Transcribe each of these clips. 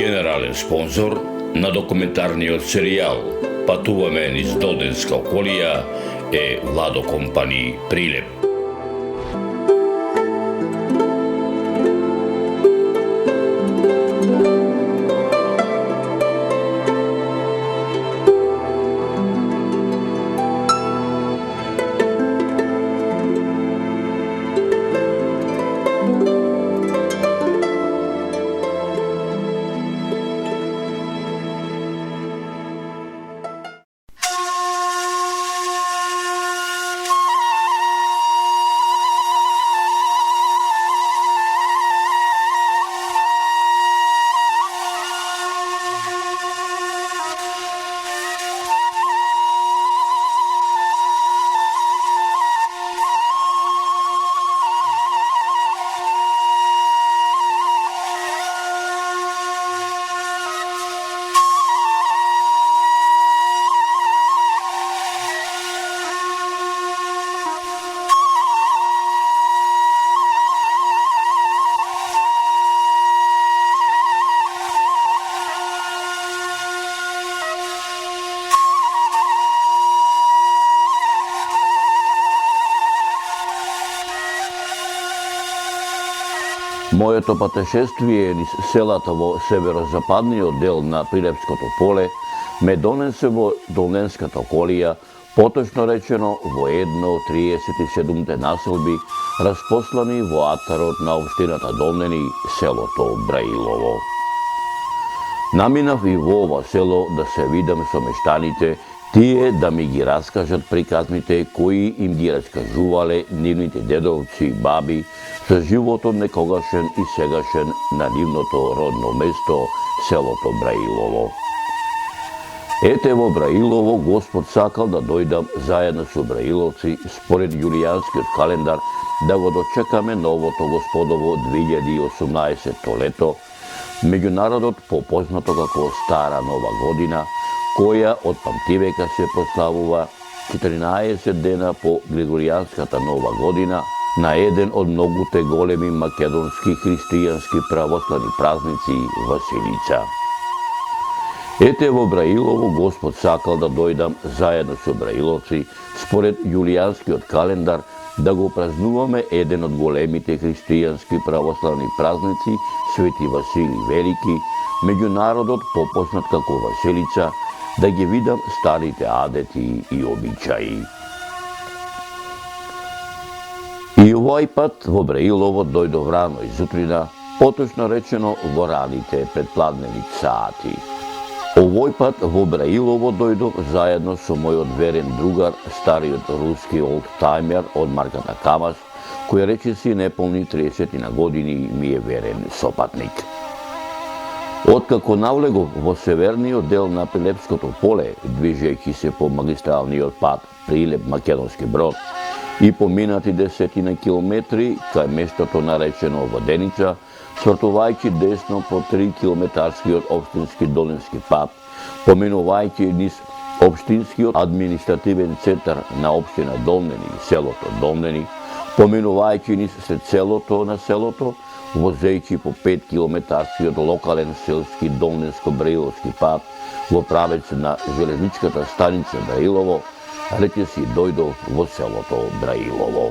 Генерален спонзор на документарниот серијал Патуваме низ Долденска околија е Владо Компани Прилеп. Моето патешествие низ селата во северозападниот дел на Прилепското поле ме донесе во Долненската околија, поточно речено во едно од 37 населби распослани во атарот на општината Долнени, селото Браилово. Наминав и во ова село да се видам со мештаните, тие да ми ги раскажат приказните кои им ги раскажувале нивните дедовци и баби за животот некогашен и сегашен на нивното родно место, селото Браилово. Ете во Браилово Господ сакал да дојдам заедно со браиловци според јулијанскиот календар да го дочекаме новото Господово 2018 лето, меѓународот попознато како Стара Нова година, која од памтивека се прославува 14 дена по Григоријанската Нова година на еден од многуте големи македонски христијански православни празници Василица. Ете во Браилово Господ сакал да дојдам заедно со браиловци според јулијанскиот календар да го празнуваме еден од големите христијански православни празници Свети Васили Велики, меѓународот попознат како Василица, да ги видам старите адети и обичаи. И овој пат во Браилово дојдов рано изутрина, поточно речено во раните предпладневни сати. Овој пат во Браилово дојдов заедно со мојот верен другар, стариот руски олдтаймер од марката КамАЗ, кој речиси неполни 30 на години ми е верен сопатник. Откако навлегов во северниот дел на Прилепското поле, движејќи се по магистралниот пат Прилеп-Македонски Брод и поминати 10 километри кај местото наречено Воденица, свртувајќи десно по 3 километарскиот општински Долински пат, поминувајќи низ општинскиот административен центар на општина Долнени, селото Долнени, поминувајќи низ сред селото на селото, возејќи по 5 километарскиот локален селски Долненско-Браиловски пат во правец на железничката станица Браилово, речиси дојдов во селото Браилово.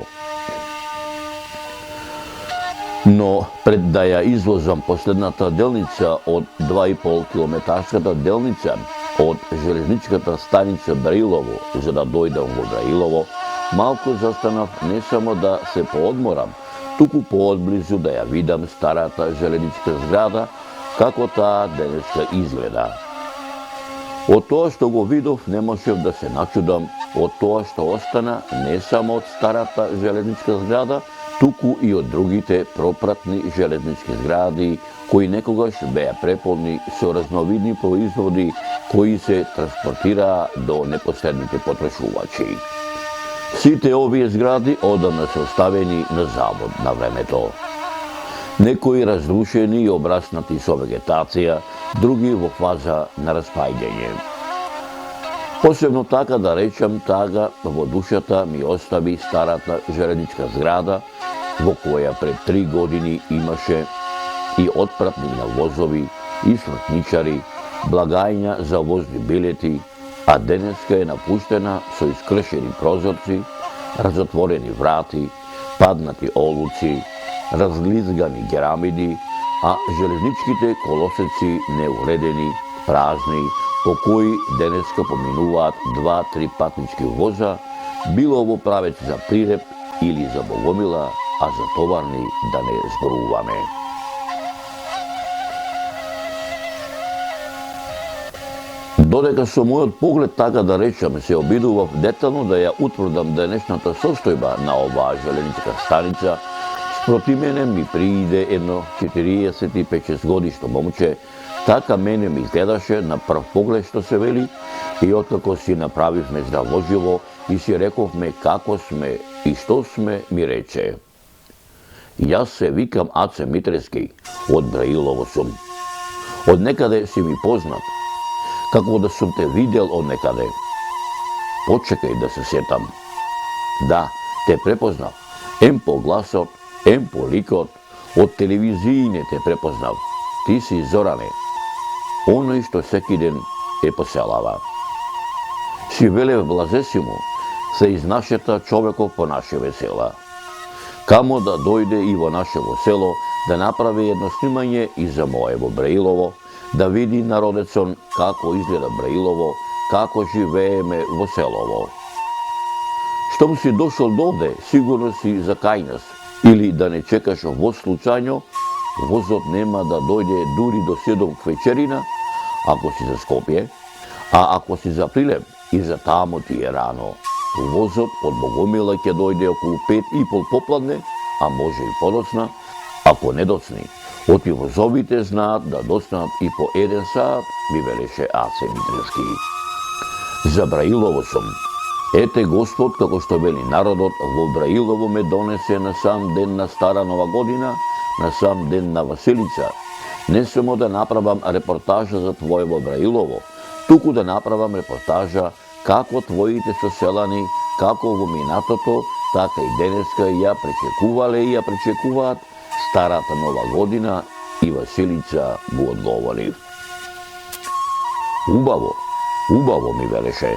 Но пред да ја извозам последната делница од 2,5 километарската делница од железничката станица Браилово за да дојдам во Браилово, малку застанав не само да се поодморам, туку поодблизу да ја видам старата железничка зграда, како таа денеска изгледа. Од тоа што го видов не можев да се начудам, од тоа што остана не само од старата железничка зграда, туку и од другите пропратни железнички згради, кои некогаш беа преполни со разновидни производи кои се транспортираа до непосредните потрошувачи. Сите овие згради одамна се оставени на завод на времето. Некои разрушени и обраснати со вегетација, други во фаза на распаѓање. Посебно така да речам, тага во душата ми остави старата железничка зграда, во која пред 3 години имаше и отпратни на возови, и смртничари, благајња за возни билети, а денеска е напуштена со искршени прозорци, разотворени врати, паднати олуци, разглизгани керамиди, а железничките колосеци неуредени, празни, по кои денеска поминуваат 2-3 патнички воза, било во правец за Прилеп или за Богомила, а за товарни да не зборуваме. Додека со мојот поглед, така да речам, се обидував детално да ја утврдам денешната состојба на оваа желеничка станица, спроти мене ми прииде едно 45-6 годишно момче, така мене ми гледаше на прв поглед што се вели, и откако си направивме здравоживо и си рековме како сме и што сме, ми рече: јас се викам Аце Митрески, од Браилово сум. Од некаде си ми познат, како да сум те видел од некаде. Почекај да се сетам. Да, те препознав. Ем по гласот, ем по ликот, од телевизијне те препознав. Ти си Зоране, оној што секи ден е по селава. Си велев блазесимо, се изнашета човеков по наше весела. Камо да дојде и во нашево село, да направи едно снимање и за моево Браилово, да види народецон како изгледа Браилово, како живееме во селово. Штом си дошол довде, сигурно си за кај нас, или да не чекаш воз случајно, возот нема да дојде дури до 7 вечерина, ако си за Скопје, а ако си за Прилеп, и за тамо ти е рано. Возот од Богомила ќе дојде околу 5:30 попладне, а може и подоцна, ако не доцни. Оти возовите знаат да доцнат и по 1 сат, ми велеше Аце Митрески. За Браилово сум. Ете Господ, како што вели народот, во Браилово ме донесе на сам ден на Стара Нова година, на сам ден на Василица. Не само да направам репортажа за твоево Браилово, туку да направам репортажа како твоите соселани, како во минатото, така и денеска ја пречекувале и ја пречекуваат Старата Нова година, и Василица му одговори. Убаво, убаво ми велеше.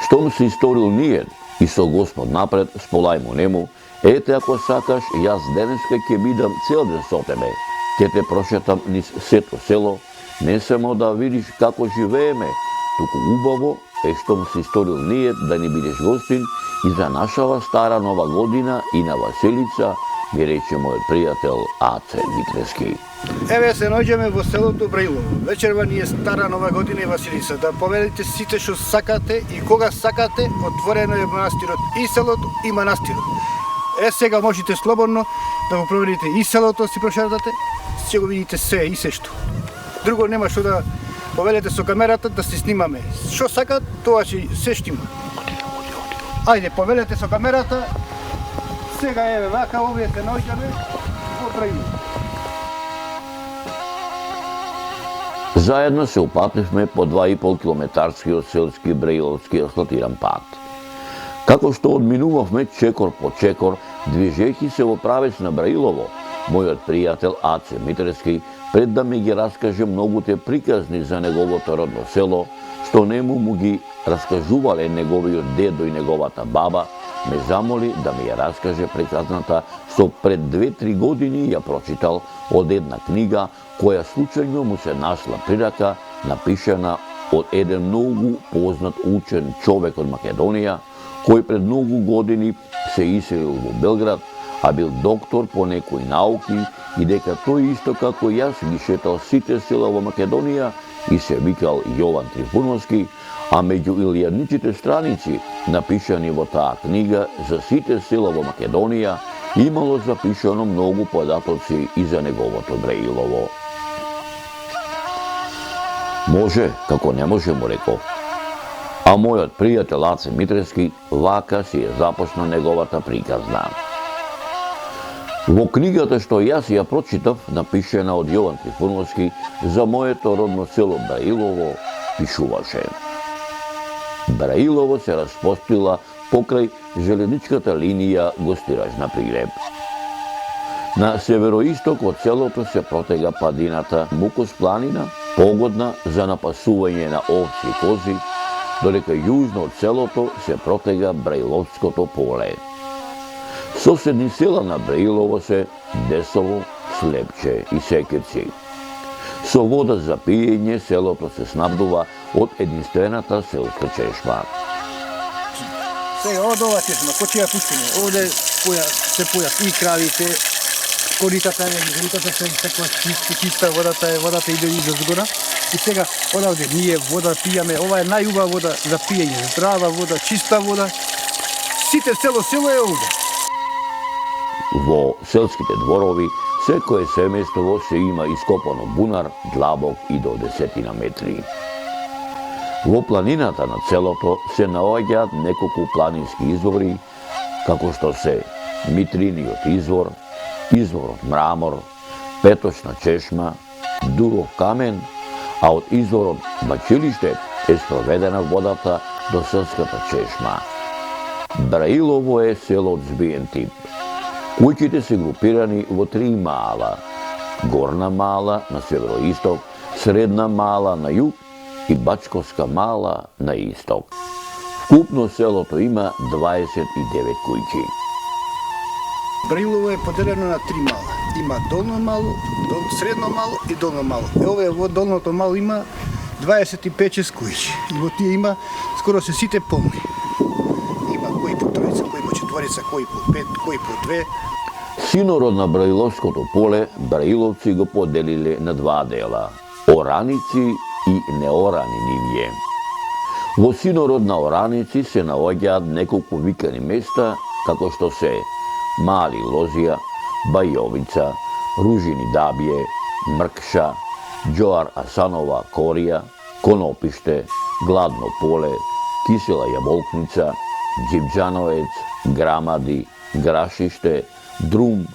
Штом се историл нијен и со Господ напред, сполајмо нему, ете ако сакаш, јас денеска ќе бидам цел ден со тебе. Ќе те прошетам низ сето село, не само да видиш како живееме, туку убаво е штом се историл нијен да ни бидеш гостин и за нашава Стара Нова година и на Василица, ми рече мојот пријател Аце Митрески. Еве се наоѓаме во селото Браилово. Вечерва ни е Стара Нова година и Василица. Да повелите сите што сакате и кога сакате, отворено е манастирот и селото и манастирот. Сега можете слободно да го проверите и селото, си прошетате, ќе го видите се и се што. Друго нема што да повелете со камерата да се снимаме. Што сакат, тоа ќе се штима. Ајде, повелете со камерата. Сега еве вака овие се наоѓаме во Браилово. Заедно се упативме по 2,5 километарскиот селски Браиловски асфалтиран пат. Како што одминувавме чекор по чекор, движејќи се во правец на Браилово, мојот пријател Аце Митрески, пред да ми ги раскаже многуте приказни за неговото родно село, што нему му ги раскажувале неговиот дедо и неговата баба, ме замоли да ми ја раскаже приказната што пред 2-3 години ја прочитал од една книга која случајно му се нашла при рака, напишана од еден многу познат учен човек од Македонија, кој пред многу години се иселил во Белград, а бил доктор по некои науки и дека тој исто како јас ги шетал сите села во Македонија и се викал Јован Трифуновски, а меѓу илјадничите страници, напишани во таа книга за сите села во Македонија, имало запишано многу податоци и за неговото Браилово. Може, како не може, му реков. А мојот пријател Аце Митрески вака си е започна неговата приказна. Во книгата што јас ја прочитав, напишена од Јован Трифуновски, за моето родно село Браилово, пишуваше: Браилово се распостила покрај железничката линија Гостираж на Прилеп. На североисток од селото се протега падината Мукос планина, погодна за напасување на овци и кози, додека јужно од селото се протега Браиловското поле. Соседни села на Браилово се Десово, Слепче и Секирци. Со вода за пиење селото се снабдува од единствената селска чешма. Сега, од ова чешма, кој ќе ја пуштиме? Овде се појат и кравите, коритата се секоја чиста, водата иде изгора. И сега, одавде ние вода пијаме, ова е најубава вода за пиење, здрава вода, чиста вода. Сите село е овде. Во селските дворови, секое семејство се има ископано бунар, длабок и до 10 метри. Во планината на селото се наоѓаат неколку планински извори, како што се Митриниот извор, изворот Мрамор, Петочна чешма, Дуров камен, а од изворот Бачилиште е спроведена водата до селската чешма. Браилово е село од збиен тип. Куќите се групирани во 3 мала. Горна мала на североисток, Средна мала на југ и Бачковска мала на исток. Вкупно селото има 29 куќи. Браилово е поделено на 3 мала. Има долно мало, средно мало и долно мало. Ове во долното мало има 25 куќи. И во тие има скоро се сите полни. Има кој по тројца, кој по четворица, кој по 5, кој по 2. Синород на Браиловското поле браиловци го поделиле на 2 дела – ораници и неорани нивје. Во синород на ораници се наоѓаат неколку викани места, како што се Мали Лозија, Бајовица, Ружини Дабје, Мркша, Џоар Асанова Корија, Конопиште, Гладно поле, Кисела Јаболкница, Џибџановец, Грамади, Грашиште, Друм,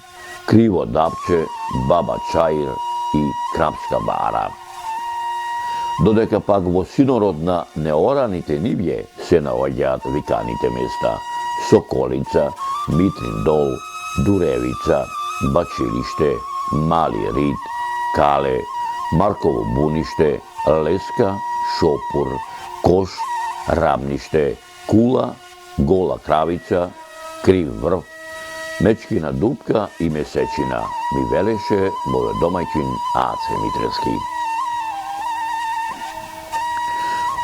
Криво Дапче, Баба Чаир и Крапска бара. Додека пак во синород на неораните нивје се наоѓаат виканите места Соколица, Митрин дол, Дуревица, Бачилиште, Мали Рид, Кале, Марково буниште, Леска, Шопур, Кош, Рамниште, Кула, Гола Кравица, Крив врв, Мечкина дупка и Месечина, ми велеше мојот домаќин Аце Митрески.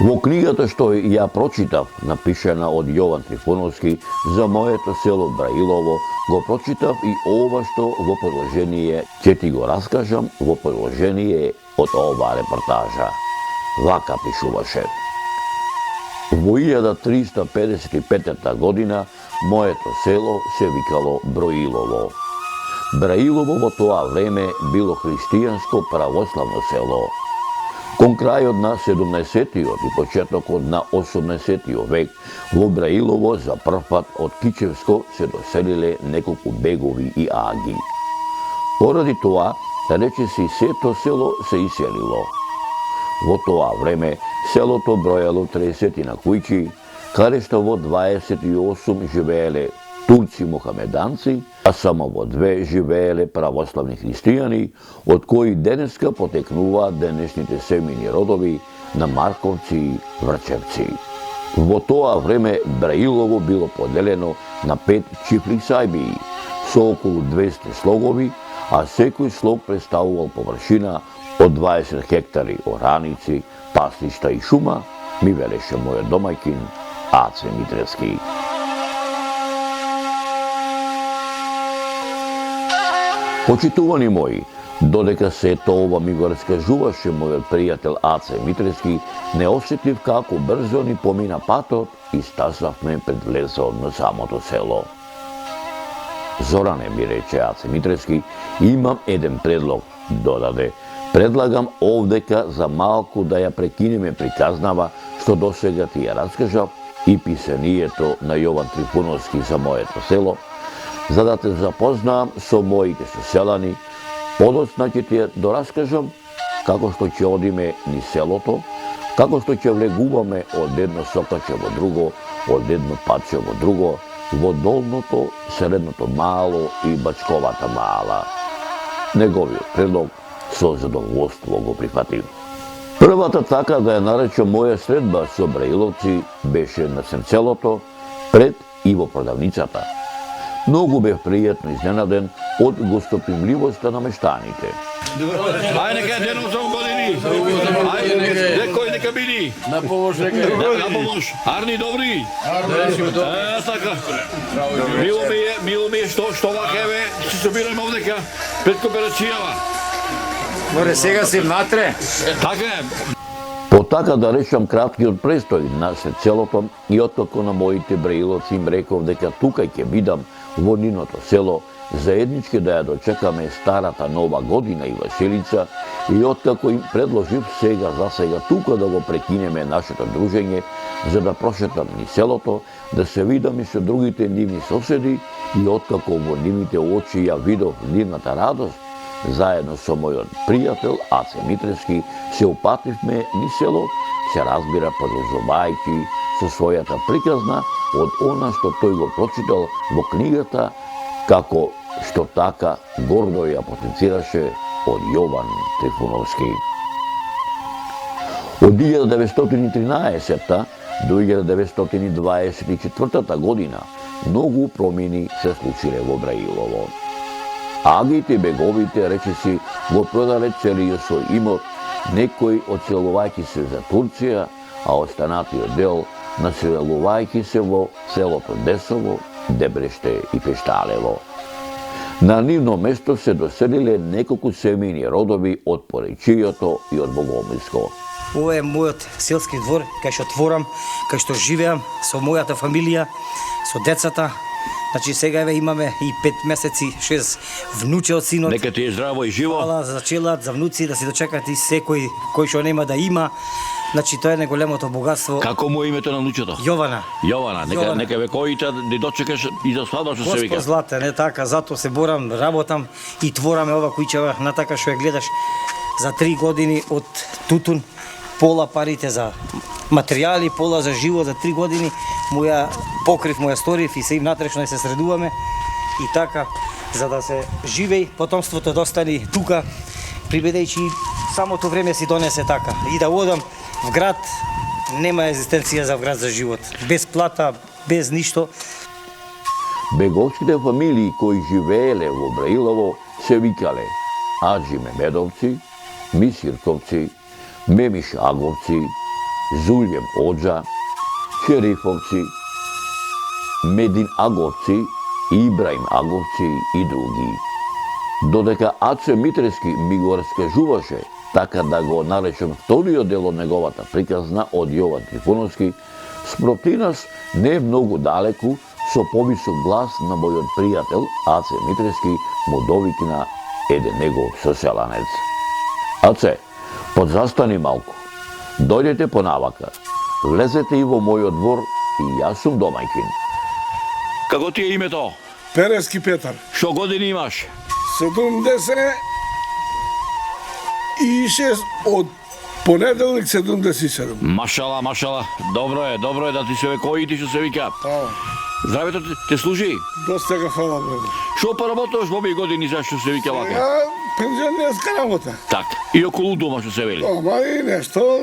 Во книгата што ја прочитав, напишена од Јован Трифуновски за моето село Браилово, го прочитав и ова што во продолжение ќе ти го раскажам во продолжение од оваа репортажа. Вака пишуваше. Во 1355 година моето село се викало Броилово. Браилово во тоа време било христијанско православно село. Кон крајот на 17-тиот и почетокот на 18-тиот век во Браилово за прв пат од Кичевско се доселиле неколку бегови и аги. Поради тоа, речиси сето село се иселило. Во тоа време селото броело 30 на куќи, каде што во 28 живееле турци мухамеданци, а само во 2 живееле православни христијани, од кои денеска потекнуваат денешните семени родови на Марковци и Врчевци. Во тоа време Браилово било поделено на 5 чифли сајбии, со околу 200 слогови, а секој слог представувал површина од 20 хектари ораници, пасништа и шума, ми велеше мојот домаќин Аце Митрески. Почитувани мои, додека сето ова ми го раскажуваше мојот пријател Аце Митрески, не осетив како брзо ни помина патот и стасавме пред влезот на самото село. Зоране, ми рече Аце Митрески, имам еден предлог, додаде. Предлагам овдека за малку да ја прекинеме приказнава што досега ти ја раскажав и писанието на Јован Трифуновски за моето село, за да те запознаам со моите соселани, подоцна ќе ти ја дораскажам како што ќе одиме ни селото, како што ќе влегуваме од едно сокаче во друго, од едно патче во друго, во долното, средното мало и Бачковата мала. Неговиот предлог со задоволство го прифатив. Првата така да ја наречам моја средба со Браиловци беше на Сенцелото, пред и во продавницата. Многу бев пријатно изненаден од гостопримливоста на мештаните. Ајде нека денот за години. Ајде некој нека биди. На помош нека. На помош. Арни добри. Така. Мило ми е што вака еве се собираме овдека пред кооперацијава. Море сега си внатре. Така е. По така да речам краткиот престој на Сенцелото и откако на моите Браиловци им реков дека тука ќе бидам во ниното село, заеднички да ја дочекаме старата нова година и Василица, и откако им предложив за сега тука да го прекинеме нашето дружење, за да прошетам ни селото, да се видам и со другите нивни соседи, и откако во нивните очи ја видов нивната радост, заедно со мојот пријател Аце Митрески се упативме ни село, се разбира продолжувајќи со својата приказна од она што тој го прочитал во книгата, како што така гордо ја потенцираше од Јован Трифуновски. Од 1913 до 1924 година многу промени се случиле во Браилово. Агите беговите речиси го продале целиот свој имот, некои оцелувајќи се за Турција, а останатиот дел населувајќи се во селото Десово, Дебреште и Пешталево. На нивно место се доселиле неколку семејни родови од Поречијото и од Богомилско. Ова е мојот селски двор, кај што творам, кај што живеам со мојата фамилија, со децата. Значи сега еве имаме и 5 месеци, 6 внуче од синот. Нека ти е здраво и живо. Фала за челат, за внуци, да се дочекат и секој кој што нема да има. Значи тоа е неголемото богатство. Како му е името на внучето? Јована. Јована, нека вековите да дочекаш и за свадба што се вика. Господ злате, не така, затоа се борам, работам и твораме ова куќева на така што ја гледаш за 3 години од тутун, пола парите за материјали, пола за живот за 3 години, моја покрив, моја сторив и се им натрешно се средуваме и така, за да се живеј потомството да остани тука, прибедејќи самото време си донесе така. И да одам в град, нема екзистенција за град за живот. Без плата, без ништо. Беговските фамилии кои живееле во Браилово се викале Аджи Мемедовци, Мисирковци, Мемиш Аговци, Зулјем Оджа, Шерифовци, Медин Аговци, Ибраим Аговци и други. Додека Аце Митрески ми го раскажуваше, така да го наречем вториот дел од неговата приказна од Јован Трифуновски, спроти нас не многу далеку, со повисок глас на мојот пријател Аце Митрески му довикна еден негов соселанец. Аце, подзастани малку. Дојдете понавака. Влезете и во мојот двор и јас сум домајчин. Како ти е името? Перески Петар. Што години имаш? 76 од понеделник 77. Машала. Добро е да ти се вековите што се вика. Здравето те служи. Доста га фала, брат. Што поработуваш во овие години зашто се вика вака? Ја пензионерска работа. Так, и околу дома што се вели. Ама и нешто,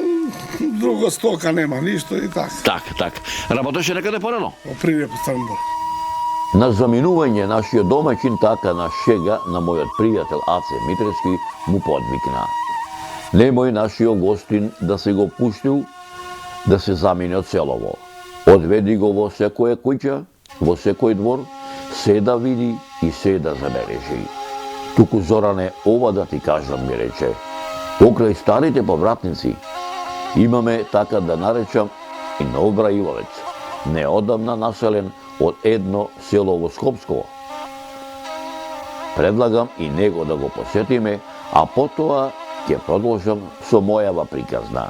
друго стока нема, ништо и така. Так. Работеше некаде порано? Во Прилеп Стамбул. На заминување нашиот домаќин така на шега на мојот пријател Аце Митрески му подвикна. Немој нашиот гостин да се го пуштил да се замине од селово. Одведи го во секоја куќа, во секој двор, се да види и се да забележи. Туку Зоране, ова да ти кажам, ми рече. Покрај старите повратници имаме, така да наречам, и нов Браиловец, неодамна населен од едно село во Скопско. Предлагам и него да го посетиме, а потоа ќе продолжам со мојава приказна.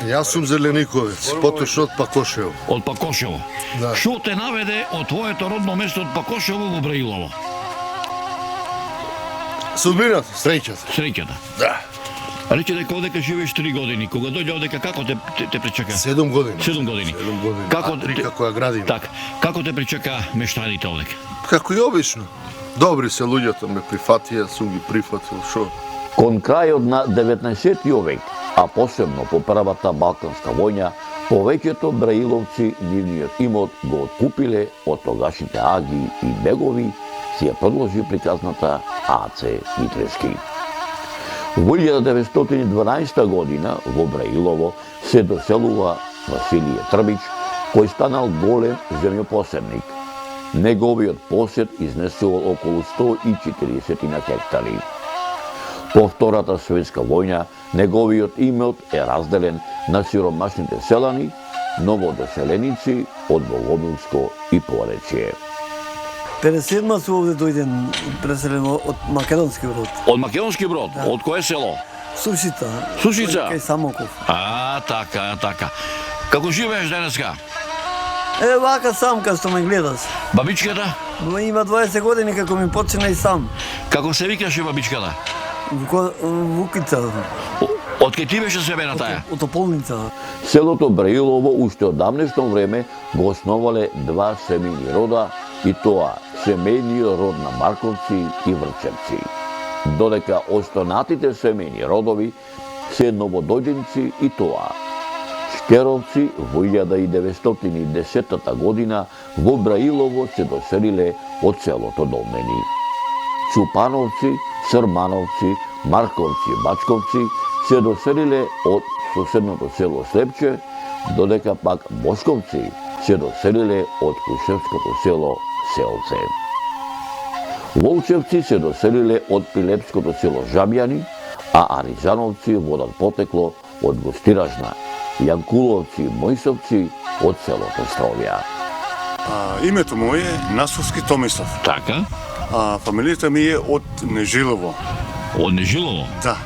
Јас сум Зелениковец, потош од Пакошево. Од Пакошево. Да. Што те наведе од твоето родно место од Пакошево во Браилово? Судбината, среќата. Среќата. Да. Рече дека одека живееш 3 години. Кога дојде одека како те пречека? 7 години. 7 години. 7 години. Како А 3 како ја градиме. Так, како те пречека мештаните одека? Како и обично. Добри се луѓето, ме прифатија, сум ги прифатил, шо? Кон крајот на 19. век а посебно по првата Балканска војна, повеќето браиловци нивниот имот го откупиле од тогашните аги и бегови, си ја продолжи приказната Аце Митревски. Во 1912 година во Браилово се доселува Василije Трбич, кој станал голем земјопоседник. Неговиот посед изнесувал околу 140 на хектари. По Втората светска војна, неговиот имот е разделен на сиромашните селани, новодоселеници од Богомилско и Поречје. 57 су овде дојден преселено од Македонски Брод. Од Македонски Брод? Да. Од кое село? Сушица. Сушица? Кај Самоков. Така. Како живееш денеска? Вака сам, кај што ме гледаш. Бабичката? Има 20 години како ми почина и сам. Како се викаше бабичката? Вукица. Од кај ти беше себе на таја? Од Тополница. Селото Браилово уште од давнешно време го основале два семејни рода, и тоа семејниот род на Марковци и Врчевци. Додека останатите семејни родови се новодојденци, и тоа Шкеровци во 1910 година во Браилово се доселиле од селото Долмени. Чупановци, Срмановци, Марковци и Бачковци се доселиле од соседното село Слепче, додека пак Бошковци се доселиле од Крушевското село Селце. Волчевци се доселиле од Пилепското село Жабјани, а Аризановци водат потекло од Гостиражна, Јанкуловци и Мојсовци од селото Стровја. Името моје е Насовски Томислав. Така. Фамилијата ми е од Нежилово. Од Нежилово? Да.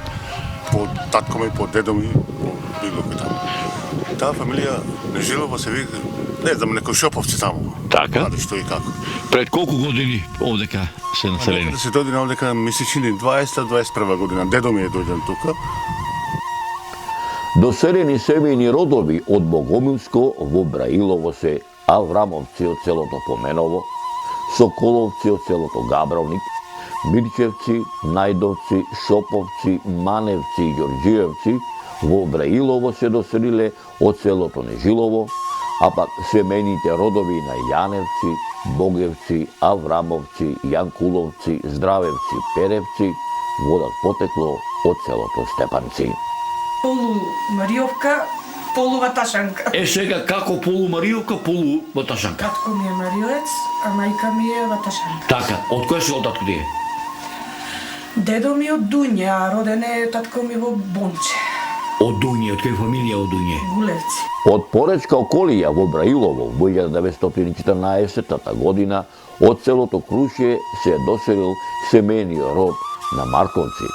По татко ми, по дедо ми, по било кој таму. Таа фамилија Нежилово се вика, не знам, некој Шоповци таму. Така. Аде што и како. Пред колку години овдека се населени? Да се дојде на овдека месечини 20-21 година. Дедо ми е дојден тука. Доселени семејни родови од Богомилско во Браилово се Аврамовци од селото Поменово, Соколовци од селото Габровник, Мирчевци, Најдовци, Шоповци, Маневци и Ѓорѓиевци во Браилово се доселиле од селото Нежилово, а пак семејните родови на Јаневци, Богевци, Аврамовци, Јанкуловци, Здравевци, Перевци водат потекло од селото Степанци. Полу Мариовка, полу Ваташанка. Сега како полу Мариовка, полу Ваташанка. Татко ми е Мариовец, а мајка ми е Ваташанка. Така, од кој село татко ти е? Дедо ми од Дуње, а роден е татко ми во Бонче. Од Дуње, од која фамилија од Дуње? Гулевци. Од Поречка околија во Браилово во 1914 година од селото Крушје се доселил семејниот род на Марковци.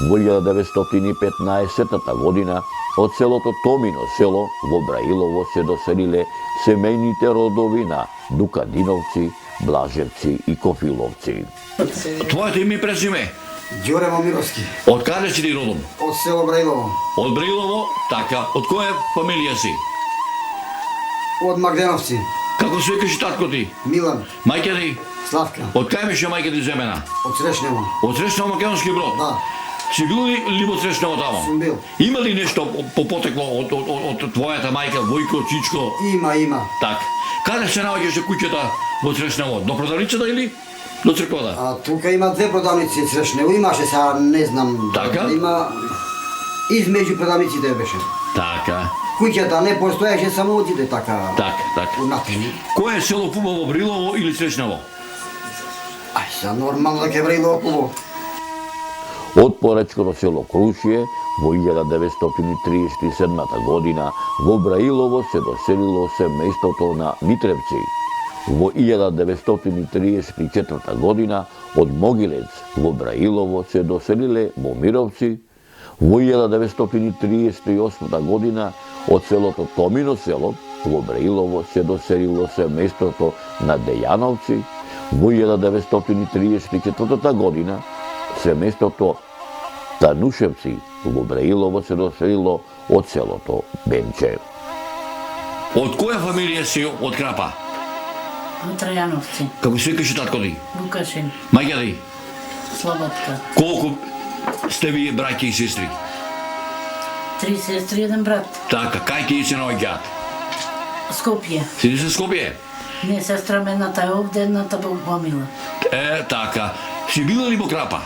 Во 1915 година од селото Томино село во Браилово се доселиле семејните родови на Дукадиновци, Блажевци и Кофиловци. Твоето име и презиме? Ѓоре Момировски, Од каде си ти родом? од село Браилово, Од Браилово, така. Од која фамилија си? од Магденовци, Како се викаш татко ти? Милан, Мајка ти? Славка, Од кај беше мајка ти земена? од Срешнево. Од Срешново Македонски Брод? Да, Си бил ли во Срешново тамо? сум бил. Има ли нешто по потекло од твојата мајка, Војко, Чичко? Има. Так. Каде се наоѓаше куќата во Срешново? До продавницата или до црквата? А тука има две продавници Срешнево, имаше сега, не знам. Така? Има измеѓу продавниците беше. Така. Куќата не постоеше, само отиде така. Така. Унатре. Кој е село Пубово, Брилово или Срешново? Ај, сега нормално да ке Браилово Пубово. Од Поречкото село Крушје во 1937 година во Браилово се доселило семејството на Митревци. Во 1934 година од Могилец во Браилово се доселиле Момировци. Во 1938 година од селото Томино село во Браилово се доселило семејството на Дејановци. Во 1934 година семејството Танушевци во Браилово се доселило од селото Бенче. Од која фамилија си од Крапа? Од Трајановци, Како се викаше татко ти? Вукашин, Мајка ти? Слободка. Колку сте вие браќа и сестри? 3 сестри, 1 брат. Така, кај ти се наоѓаат? Скопје. Сите се Скопје? Не, сестра ме едната е овде, едната во Гомила. Така. Си била ли во Крапа?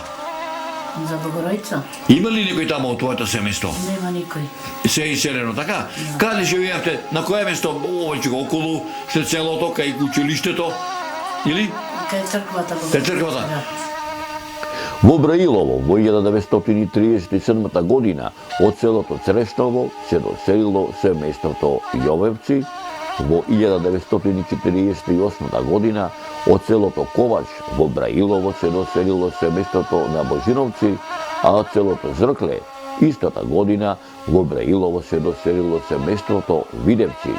За Богоројца? Има ли некој тамо од твоето семејство? Нема никој. Се е иселено, така? Каде живеевте? На кое место? Овојче околу, след селото, кај училиштето? Или? Кај црквата. Кај црквата? Да. Во Браилово во 1937 година од селото Црешново се доселило семејството Јовевци, во 1948 година од селото Ковач во Браилово се доселило семејството на Божиновци, а од селото Зркле истата година во Браилово се доселило семејството Видевци,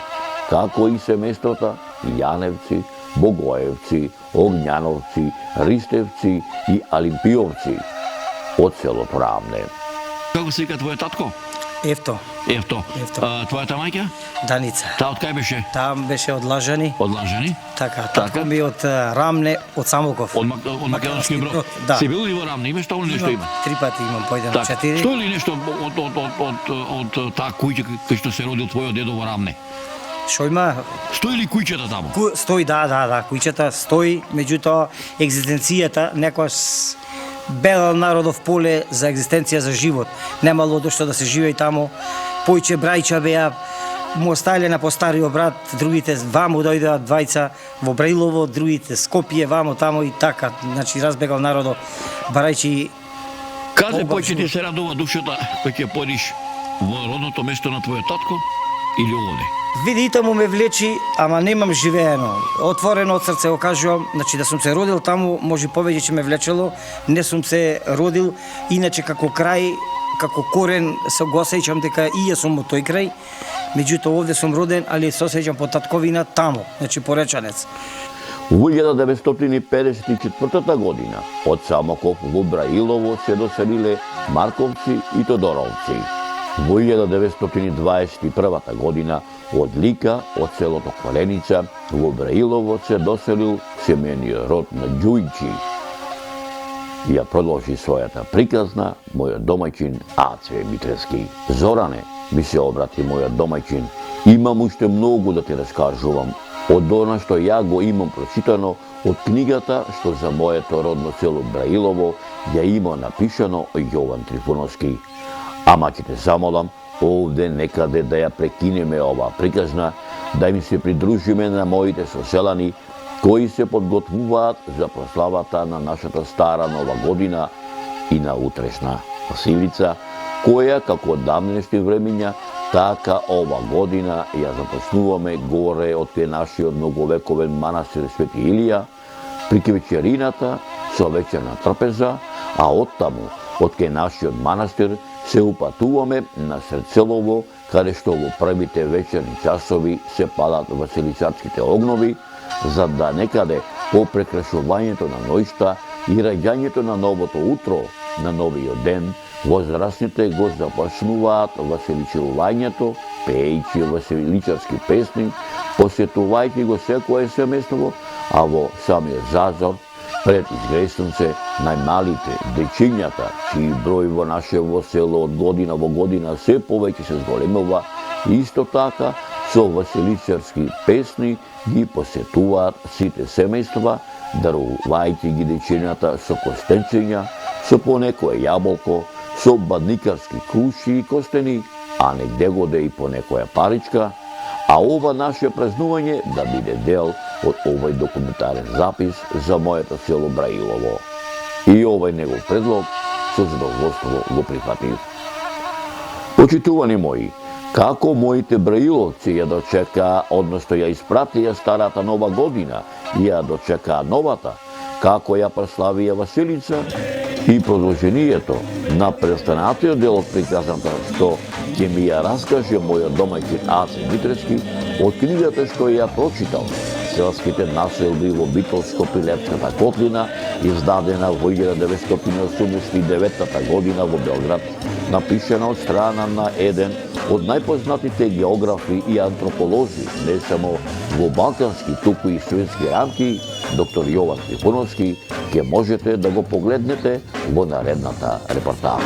како и семејствата Јаневци, Богоевци, Огњановци, Ристевци и Алимпиовци од селото Рамне. Како се вика твојот татко? Евто, Евто. Твојата мајка? Даница. Таа од кај беше? Там беше од Лажани. Од Лажани? Така, татко ми од Рамне, од Самоков. Од Македонски Брод? Да. Си бил ли во Рамне? Имаш тоа нешто има? 3 пати имам, појден на 4. Стои ли нешто од таа куќа кај што се родил твојот дедо во Рамне? Шо има? Стои ли куќата таму? Стои, да, куќата стои, меѓутоа екзистенцијата некојаш белал народов поле за екзистенција за живот. Немало дошто да се живее таму. Појче брајча беа, му оставиле на постариот брат, другите ваму дојдеа двајца во Браилово, другите Скопје, ваму таму и така. Значи разбегал народот барајќи. Каде поќе ти се радува душата кога ќе појдеш во родното место на твојот татко или овде? Види, таму ме влечи, ама немам живеено. Отворено од срце го кажувам, значи да сум се родил таму, може повеќе ќе ме влечело, не сум се родил, иначе како крај, како корен, се го осеќам дека и ја сум од тој крај, меѓутоа овде сум роден, али се осеќам по татковина таму, значи Поречанец. Во 1954 година од Самоков во Браилово се доселиле Марковци и Тодоровци. Во 1921 година од Лика, од селото Коленица, во Браилово се доселил семејниот род на Ѓујчи. Ја продолжи својата приказна мојот домаќин Аце Митрески. Зоране, ми се обрати мојот домаќин, имам уште многу да ти раскажувам од она што ја го имам прочитано од книгата што за моето родно село Браилово ја има напишано Јован Трифуновски. Ама ќе те замолам, овде некаде да ја прекинеме оваа приказна, да им се придружиме на моите соселани, кои се подготвуваат за прославата на нашата стара нова година и на утрешна Василица, која како од давнешни времиња, така ова година ја започнуваме горе од кај нашиот многовековен манастир Свети Илија, при вечерината со вечерна трпеза, а оттаму, од кај нашиот манастир, се упатуваме на Срцелово, каде што во првите вечерни часови се палат василичарските огнови, за да некаде по прекрашувањето на ноќта и раѓањето на новото утро, на новиот ден, возрастните го започнуваат василичувањето, пеејќи василичарски песни, посетувајќи го секое семејство, а во самиот зазор, пред изгресунце, најмалите, дечињата, чиј број во нашево село од година во година се повеќе се зголемува, исто така со василичарски песни ги посетуваат сите семејства, дарувајќи ги дечињата со костенчиња, со понекое јаболко, со бадникарски круши и костени, а негде годе и по некоја паричка, а ова наше празнување да биде дел од овој документарен запис за моето село Браилово. И овој негов предлог со задоволство го прифатив. Почитувани мои, како моите браиловци ја дочекаа, односно ја испратија старата нова година и ја дочекаа новата, како ја прославија Василица и продолжението на преостанатиот дел од приказната што ќе ми ја раскаже мојот домаќин Аце Митрески од книгата што ја прочитал Селските населби во Битолско-Пилевската котлина, издадена во 1989 година во Белград, напишена од страна на еден од најпознатите географи и антрополози, не само во балкански, туку и светски рамки, доктор Јован Трифуновски, ќе можете да го погледнете во наредната репортажа.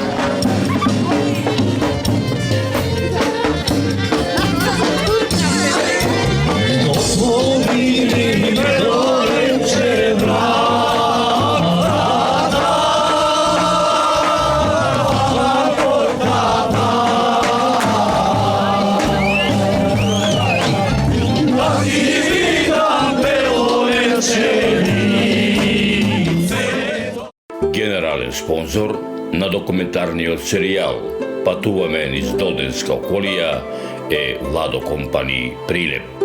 Генерален спонзор на документарниот серијал Патуваме низ Доденска околија е Владо Компани Прилеп.